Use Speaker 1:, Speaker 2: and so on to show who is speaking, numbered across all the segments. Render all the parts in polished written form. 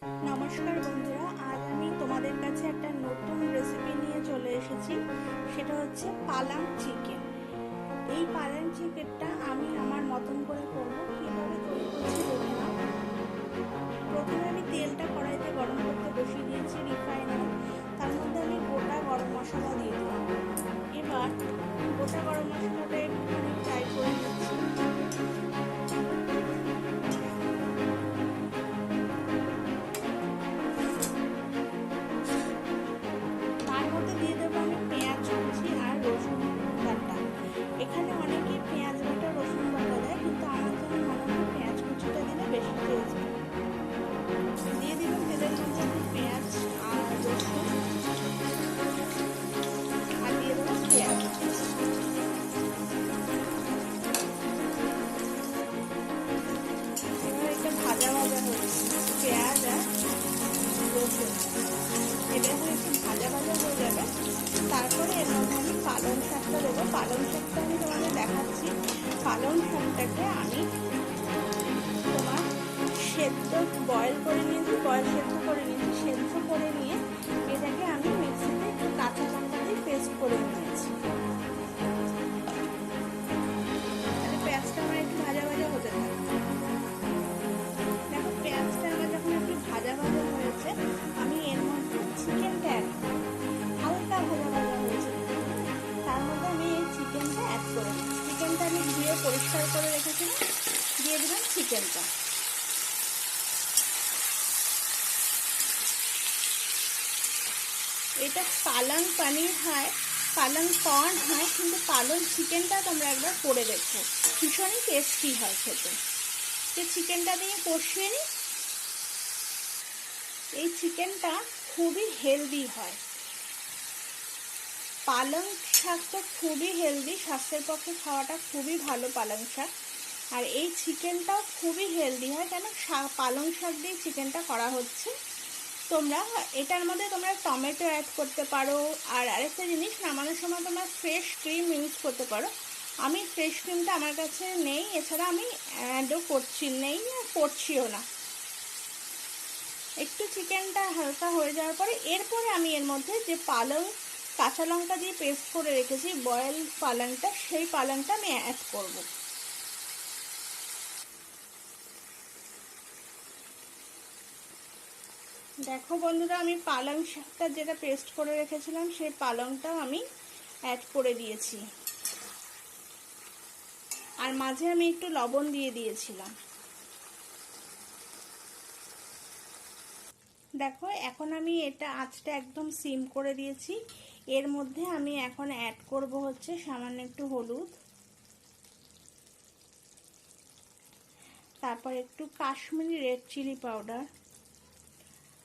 Speaker 1: নমস্কার বন্ধুরা, আজ আমি তোমাদের কাছে একটা নতুন রেসিপি নিয়ে চলে এসেছি। সেটা হচ্ছে পালাং চিকেন। এই পালাং চিকেনটা আমি আমার মতন করে করব। কীভাবে তৈরি করছি দেখে নাও। প্রথমে আমি তেলটা কড়াইতে গরম করতে বসিয়ে দিয়েছি, রিফাইন অয়েল। তার মধ্যে আমি গোটা গরম মশলা দিয়ে দিলাম। এবার গোটা গরম মশলাটা একটুখানি ফ্রাই করে নিচ্ছি। দিয়ে দেবো আমি পেঁয়াজ কুচি আর রসুন বাটা। এখানে অনেকে পেঁয়াজ বাটা রসুন বাটা দেয়, কিন্তু আমার জন্য মনে হয় পেঁয়াজ কুচিটা দিলে বেশি টেস্ট। দিয়ে দিলাম তেলের মধ্যে একটু পেঁয়াজ আর রসুন, আর দিয়ে দেবো পেঁয়াজ। এবার এটা ভাজা ভাজা হচ্ছে পেঁয়াজ আর রসুন। এটা যখন একটু ভাজা ভাজা হয়ে যাবে, তারপরে এর মধ্যে আমি পালং শাকটা দেবো। পালং শাকটা আমি তোমাদের দেখাচ্ছি। পালং শাকটাকে আমি তোমার সেদ্ধ বয়েল করে নিয়েছি, সেদ্ধ করে নিয়ে এটাকে আমি মিক্সিতে একটু কাঁচা লঙ্কা দিয়ে পেস্ট করে নিয়েছি। তাহলে পেঁয়াজটা আমার একটু ভাজা ভাজা হতে থাকে। দেখো পেঁয়াজটা আমার যখন একটু ভাজা ভাজা হয়েছে, আমি এর মধ্যে চিকেনটা অ্যাড করব। হালকা ভাজা ভাজা হয়েছে, তার মধ্যে আমি এই চিকেনটা অ্যাড করে দিই। চিকেনটা আমি ধুয়ে পরিষ্কার করে রেখেছিলাম, দিয়ে দিলাম চিকেনটা। এটা পালং পানির হয়, পালং কর্ন হয়, কিন্তু পালং চিকেনটা তোমরা একবার করে দেখো, ভীষণই টেস্টি হয় খেতে। যে চিকেনটা দিয়ে কষিয়ে নিই। এই চিকেনটা খুবই হেলদি হয়। পালং শাক তো খুবই হেলদি, স্বাস্থ্যের পক্ষে খাওয়াটা খুবই ভালো পালং শাক। আর এই চিকেনটাও খুবই হেলদি হয়, কেন পালং শাক দিয়ে চিকেনটা করা হচ্ছে। তোমরা এটার মধ্যে তোমরা টমেটো অ্যাড করতে পারো। আর আরেকটা জিনিস, নামানোর সময় তোমরা ফ্রেশ ক্রিম ইউজ করতে পারো। আমি ফ্রেশ ক্রিমটা আমার কাছে নেই, এছাড়া আমি অ্যাডও করছিও না। একটু চিকেনটা হালকা হয়ে যাওয়ার পরে এরপরে আমি এর মধ্যে যে পালং কাঁচা লঙ্কা দিয়ে পেস্ট করে রেখেছি বয়েল পালংটা, সেই পালংটা আমি অ্যাড করব। দেখো বন্ধুরা, আমি পালং শাকটা যেটা পেস্ট করে রেখেছিলাম সেই পালংটাও আমি অ্যাড করে দিয়েছি। আর মাঝে আমি একটু লবণ দিয়ে দিয়েছিলাম। দেখো এখন আমি এটা আঁচটা একদম সিম করে দিয়েছি। এর মধ্যে আমি এখন অ্যাড করব হচ্ছে সামান্য একটু হলুদ, তারপর একটু কাশ্মীরি রেড চিলি পাউডার।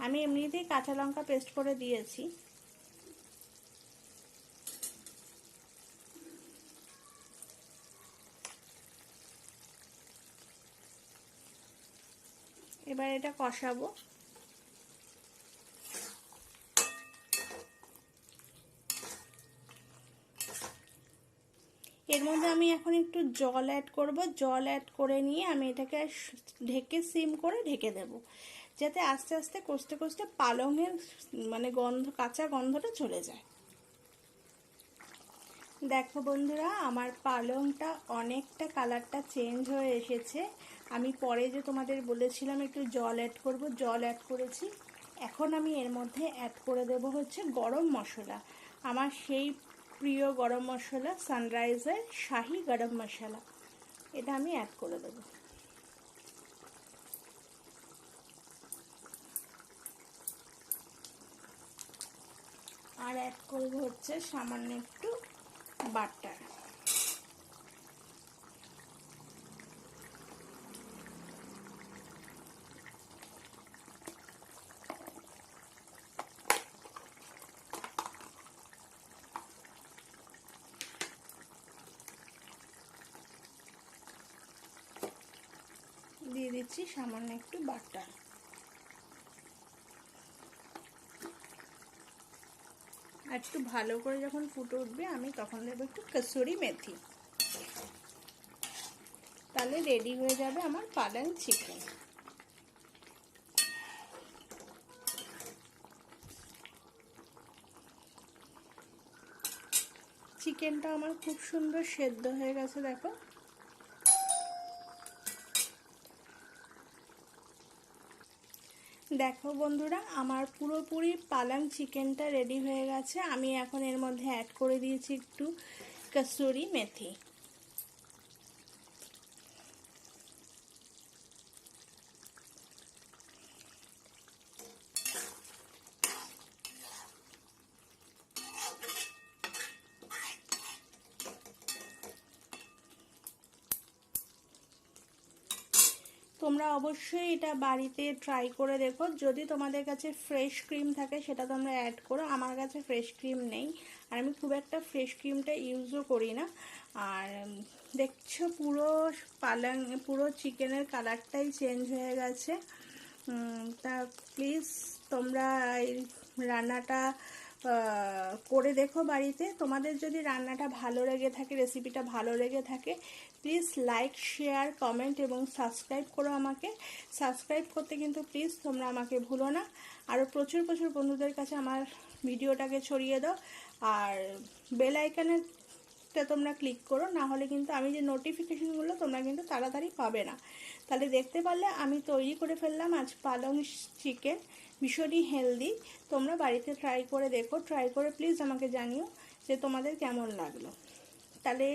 Speaker 1: আমি এমনিতেই কাঁচা লঙ্কা পেস্ট করে দিয়েছি। এবার এটা কষাবো। এর মধ্যে আমি এখন একটু জল অ্যাড করব। জল অ্যাড করে নিয়ে আমি এটাকে ঢেকে সিম করে ঢেকে দেব, যাতে আস্তে আস্তে কষতে কষতে পালংয়ের মানে কাঁচা গন্ধটা চলে যায়। দেখো বন্ধুরা, আমার পালংটা অনেকটা কালারটা চেঞ্জ হয়ে এসেছে। আমি পরে যে তোমাদের বলেছিলাম একটু জল অ্যাড করব, জল অ্যাড করেছি। এখন আমি এর মধ্যে অ্যাড করে দেব হচ্ছে গরম মশলা। আমার সেই প্রিয় গরম মশলা, সানরাইজের শাহি গরম মশলা, এটা আমি অ্যাড করে দেব। আর অ্যাড করব হচ্ছে সামান্য একটু বাটার। দিয়ে দিচ্ছি সামান্য একটু বাটার। একটু ভালো করে যখন ফুটে উঠবে আমি তখন দেবো একটু কসুরি মেথি। তাহলে রেডি হয়ে যাবে আমার পালং চিকেন। চিকেনটা আমার খুব সুন্দর সেদ্ধ হয়ে গেছে। দেখো, দেখো বন্ধুরা, আমার পুরোপুরি পালং চিকেনটা রেডি হয়ে গেছে। আমি এখন এর মধ্যে অ্যাড করে দিয়েছি একটু কসুরি মেথি। তোমরা অবশ্যই এটা বাড়িতে ট্রাই করে দেখো। যদি তোমাদের কাছে ফ্রেশ ক্রিম থাকে সেটা তোমরা অ্যাড করো। আমার কাছে ফ্রেশ ক্রিম নেই, আর আমি খুব একটা ফ্রেশ ক্রিমটা ইউজও করি না। আর দেখছো পুরো চিকেনের কালারটাই চেঞ্জ হয়ে গেছে। তা প্লিজ তোমরা এই রান্নাটা করে দেখো বাড়িতে। তোমাদের যদি রান্নাটা ভালো লেগে থাকে, রেসিপিটা ভালো লেগে থাকে, প্লিজ লাইক, শেয়ার, কমেন্ট এবং সাবস্ক্রাইব করো আমাকে। সাবস্ক্রাইব করতে কিন্তু প্লিজ তোমরা আমাকে ভুলো না। আরও প্রচুর প্রচুর বন্ধুদের কাছে আমার ভিডিওটাকে ছড়িয়ে দাও। আর বেল আইকনের তোমরা ক্লিক করো, না হলে কিন্তু আমি যে নোটিফিকেশনগুলো তোমরা কিন্তু তাড়াতাড়ি পাবে না। তাহলে দেখতে পারলে আমি তৈরি করে ফেললাম আজ পালং চিকেন, ভীষণই হেলদি। তোমরা বাড়িতে ট্রাই করে দেখো, ট্রাই করে প্লিজ আমাকে জানিও যে তোমাদের কেমন লাগলো। তাহলে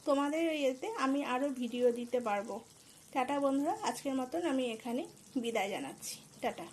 Speaker 1: তোমাদের ইয়েতে আমি আরও ভিডিও দিতে পারবো। টাটা বন্ধুরা, আজকের মতন আমি এখানে বিদায় জানাচ্ছি। টাটা।